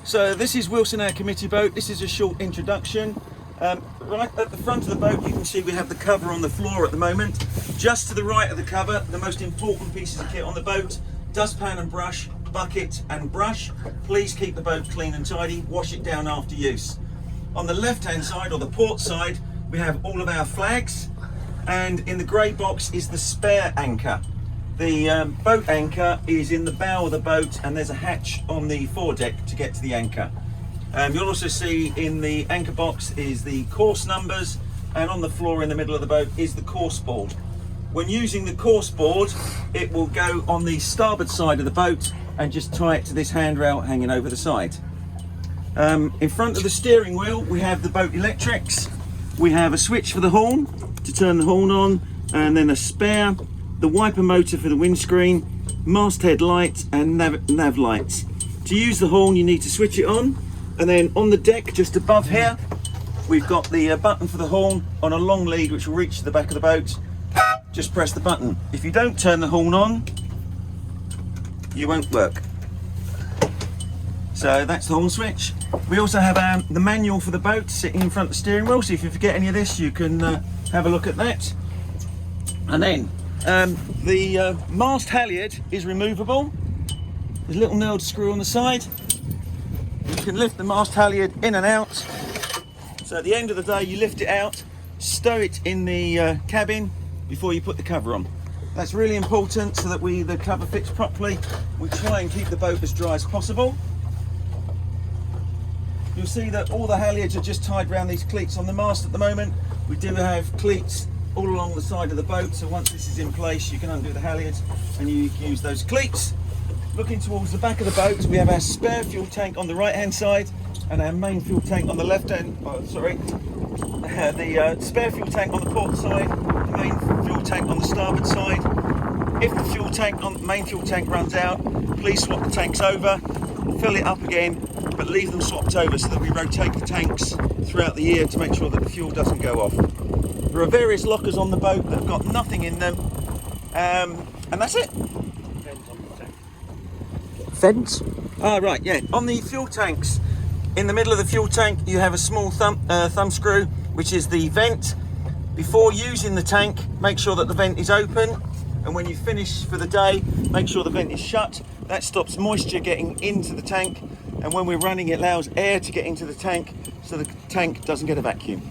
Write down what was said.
So this is Wilson Air Committee boat. This is a short introduction. Right at the front of the boat you can see we have the cover on the floor at the moment. Just to the right of the cover, the most important pieces of kit on the boat: dustpan and brush, bucket and brush. Please keep the boat clean and tidy, wash it down after use. On the left hand side, or the port side, we have all of our flags, and in the grey box is the spare anchor. The boat anchor is in the bow of the boat, and there's a hatch on the foredeck to get to the anchor. You'll also see in the anchor box is the course numbers, and on the floor in the middle of the boat is the course board. When using the course board, it will go on the starboard side of the boat and just tie it to this handrail hanging over the side. In front of the steering wheel we have the boat electrics. We have a switch for the horn to turn the horn on, and then a spare, the wiper motor for the windscreen, masthead lights and nav lights. To use the horn you need to switch it on, and then on the deck just above here we've got the button for the horn on a long lead which will reach to the back of the boat. Just press the button. If you don't turn the horn on, you won't work. So that's the horn switch. We also have the manual for the boat sitting in front of the steering wheel, so if you forget any of this you can have a look at that. And then the mast halyard is removable. There's a little knurled screw on the side. You can lift the mast halyard in and out. So at the end of the day you lift it out, stow it in the cabin before you put the cover on. That's really important so that the cover fits properly. We try and keep the boat as dry as possible. You'll see that all the halyards are just tied around these cleats on the mast at the moment. We do have cleats all along the side of the boat, so once this is in place you can undo the halyards and you can use those cleats. Looking towards the back of the boat, we have our spare fuel tank on the right hand side and our main fuel tank on the left hand, the spare fuel tank on the port side, the main fuel tank on the starboard side. If the fuel tank on the main fuel tank runs out, please swap the tanks over, fill it up again, but leave them swapped over so that we rotate the tanks throughout the year to make sure that the fuel doesn't go off. There are various lockers on the boat that have got nothing in them, and that's it. Vents? Ah, right, yeah. On the fuel tanks, in the middle of the fuel tank, you have a small thumb screw, which is the vent. Before using the tank, make sure that the vent is open, and when you finish for the day, make sure the vent is shut. That stops moisture getting into the tank, and when we're running, it allows air to get into the tank, so the tank doesn't get a vacuum.